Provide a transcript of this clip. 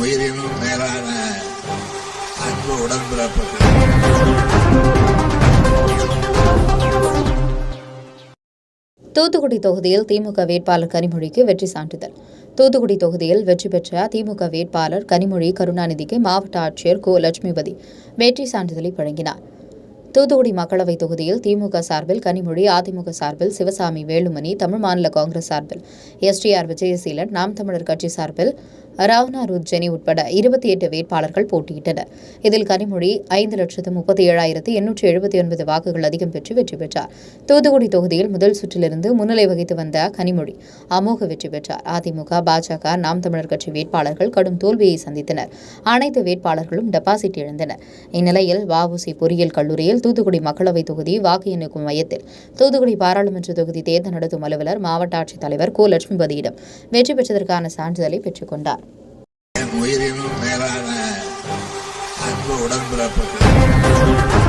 உயிரினும் மேலான அன்பு உடன்பிறப்புகள். தூத்துக்குடி தொகுதியில் திமுக வேட்பாளர் கனிமொழிக்கு வெற்றி சான்றிதழ். தூத்துக்குடி தொகுதியில் வெற்றி பெற்ற திமுக வேட்பாளர் கனிமொழி கருணாநிதிக்கு மாவட்ட ஆட்சியர் கோ. லட்சுமிபதி வெற்றி சான்றிதழை வழங்கினார். தூத்துக்குடி மக்களவைத் தொகுதியில் திமுக சார்பில் கனிமொழி, அதிமுக சார்பில் சிவசாமி வேலுமணி, தமிழ் மாநில காங்கிரஸ் சார்பில் STR விஜயசீலன், நாம் தமிழர் கட்சி சார்பில் ராவ்னா ருத்ஜெனி உட்பட 28 வேட்பாளர்கள் போட்டியிட்டனர். இதில் கனிமொழி 5,37,879 வாக்குகள் அதிகம் பெற்று வெற்றி பெற்றார். தூத்துக்குடி தொகுதியில் முதல் சுற்றிலிருந்து முன்னிலை வகித்து வந்த கனிமொழி அமோக வெற்றி பெற்றார். அதிமுக, பாஜக, நாம் தமிழர் கட்சி வேட்பாளர்கள் கடும் தோல்வியை சந்தித்தனர். அனைத்து வேட்பாளர்களும் டெபாசிட் இழந்தனர். இந்நிலையில் வ.உ.சி. பொறியியல் கல்லூரியில் தூத்துக்குடி மக்களவைத் தொகுதி வாக்கு எண்ணிக்கும் மையத்தில் தூத்துக்குடி பாராளுமன்ற தொகுதி தேர்தல் நடத்தும் அலுவலர் மாவட்ட ஆட்சித் தலைவர் கோ. லட்சுமிபதியிடம் வெற்றி பெற்றதற்கான சான்றிதழை பெற்றுக் கொண்டார். உயிரினும் மேலான அன்பு உடன்பிறப்புகள்.